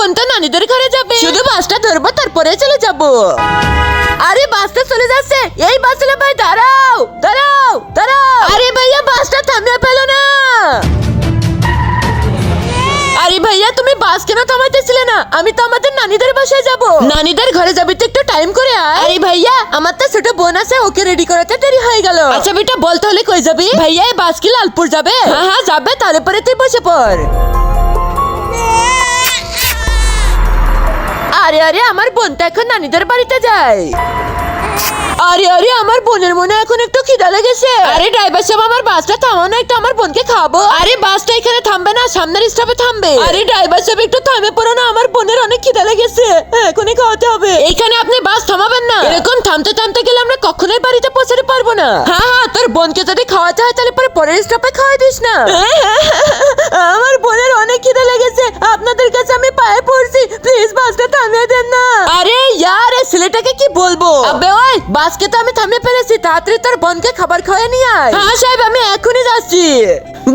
বোন তো নানিদের ঘরে যাবে, শুধু বাসটা ধরবো তারপরে চলে যাব। আরে বাসটা চলে যাচ্ছে, এই বাসে ভাই দাঁড়াও দাঁড়াও দাঁড়াও। আরে ভাইয়া বাসটা থামিয়ে পেলো না। আরে ভাইয়া তুমি বাস কেন থামাইতেছিলে না? আমি তো আমাদের নানিদের বাসায় যাব। নানিদের ঘরে যাবি তো একটু টাইম করে আয়। আরে ভাইয়া আমার তো ছোট বোন আছে, ওকে রেডি করাতে দেরি হয়ে গেল। আচ্ছা বেটা বল তাহলে কই যাবি? ভাইয়া এই বাস কি লালপুর যাবে? হ্যাঁ হ্যাঁ যাবে, তাহলে পরে তুই বসে পড়। আরে আরে আমার বোন তো এখন নানিদের বাড়িতে যায়। আরে আরে আমার বোনের মনে এখন একটু খিদা লেগেছে। আরে ড্রাইভার সাহেব আমার বাসটা থামানো, একটু আমার বোনকে খাবো। আরে বাসটা এখানে থামবে না, সামনের স্টপে থামবে। আরে ড্রাইভার সাহেব একটু থামে পড়ো না, আমার বোনের অনেক খিদা লেগেছে, এখনই খাওয়াতে হবে। এইখানে আপনি বাস থামাবেন না, এরকম থামতে থামতে গেলে আমরা কখনোই বাড়িতে পৌঁছাতে পারবো না। হ্যাঁ হ্যাঁ তোর বোনকে যদি খাওয়াতে হয় তাহলে পরে পরের স্টপে খাওয়াই দিস না। আমার বোনের অনেক খিদা লেগেছে, আপনাদের কাছে আমি পায়ে পড়ছি, প্লিজ বাসটা থামিয়ে দেন না। আরে ইয়ার এই ছেলেটাকে কি বলবো? আবে ওই বাসকে তো আমি থামিয়ে ফেলেছি, তাড়াতাড়ি তোর বোনকে খাবার খাওয়াই নিয়ে আয়। হ্যাঁ সাহেব আমি এখনই যাচ্ছি।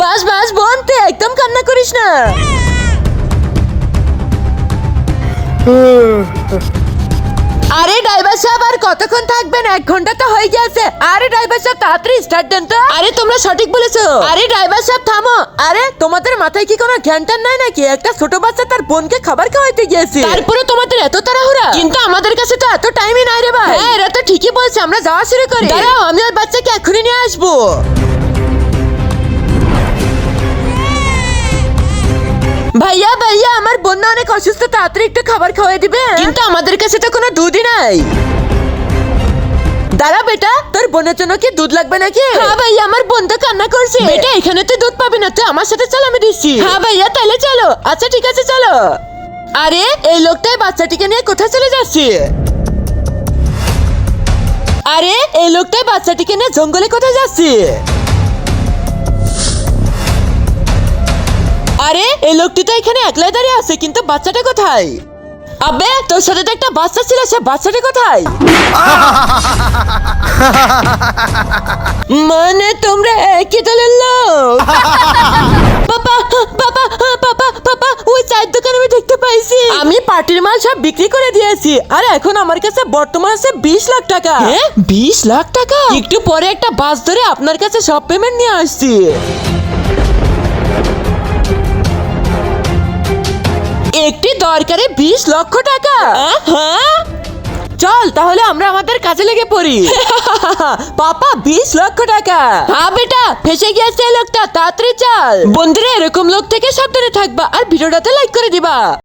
বাস বাস বোন তুই একদম কান্না করিস না। আরে ড্রাইভার সাহেব আর কতক্ষণ থাকবেন? 1 ঘন্টা তো হয়ে গেছে। আরে ড্রাইভার সাহেব তাড়াতাড়ি স্টার্ট দেন তো। আরে তোমরা সঠিক বলেছো। আরে ড্রাইভার সাহেব থামো। আরে তোমাদের মাথায় কি কোনো জ্ঞান-টান নাই নাকি? একটা ছোট বাচ্চা তার বোনকে খাবার খাওয়াইতে গিয়েছে, তারপরে তোমাদের এত তাড়াহুড়া। কিন্তু আমাদের কাছে তো এত টাইমই নাই রে ভাই। হ্যাঁ এরা তো ঠিকই বলছে, আমরা যাওয়া শুরু করি। দাঁড়াও আমি ওই বাচ্চাকে এখনই নিয়ে আসবো। ভাইয়া ভাইয়া আমার বোন না অনেক অসুস্থ, তাড়াতাড়ি একটু খাবার খাওয়াই দিবে। কিন্তু আমাদের কাছে তো কোনো দুধই নাই। দাঁড়া বেটা, তোর বোনের জন্য কি দুধ লাগবে নাকি? হ্যাঁ ভাইয়া আমার বোন তো কান্না করছে। বেটা এখানে তুই দুধ পাবি না, তুই আমার সাথে চল, আমি দিচ্ছি। হ্যাঁ ভাইয়া তাহলে চলো। আচ্ছা ঠিক আছে চলো। আরে এই লোকটাই বাচ্চাটিকে নিয়ে কোথায় চলে যাচ্ছে? আরে এই লোকটাই বাচ্চাটিকে নিয়ে জঙ্গলে কোথায় যাচ্ছে? আরে এই লোকটি তো এখানে একলাই দাঁড়িয়ে আছে, কিন্তু বাচ্চাটা কোথায়? আবে তোর সাথে তো একটা বাচ্চা ছিল, সে বাচ্চাটা কোথায়? মানে তোমরা একই দলের লোক? বাবা বাবা বাবা বাবা ওই চায়ের দোকান আমি দেখতে পাইছি। আমি পার্টির মাল সব বিক্রি করে দিয়েছি, আর এখন আমার কাছে বর্তমান আছে 20 লাখ টাকা। 20 লাখ টাকা? একটু পরে একটা বাস ধরে আপনার কাছে সব পেমেন্ট নিয়ে আসছি। একটি দরকারে 20 লক্ষ টাকা? হ্যাঁ চল তাহলে আমরা আমাদের কাজে লেগে পড়ি। পাপা 20 লক্ষ টাকা? হ্যাঁ বেটা ফেসে গিয়েছে লোকটা, তাড়াতাড়ি চল। বন্ধুরা এরকম লোক থেকে সাবধানে থাকবা, আর ভিডিওটাতে লাইক করে দিবা।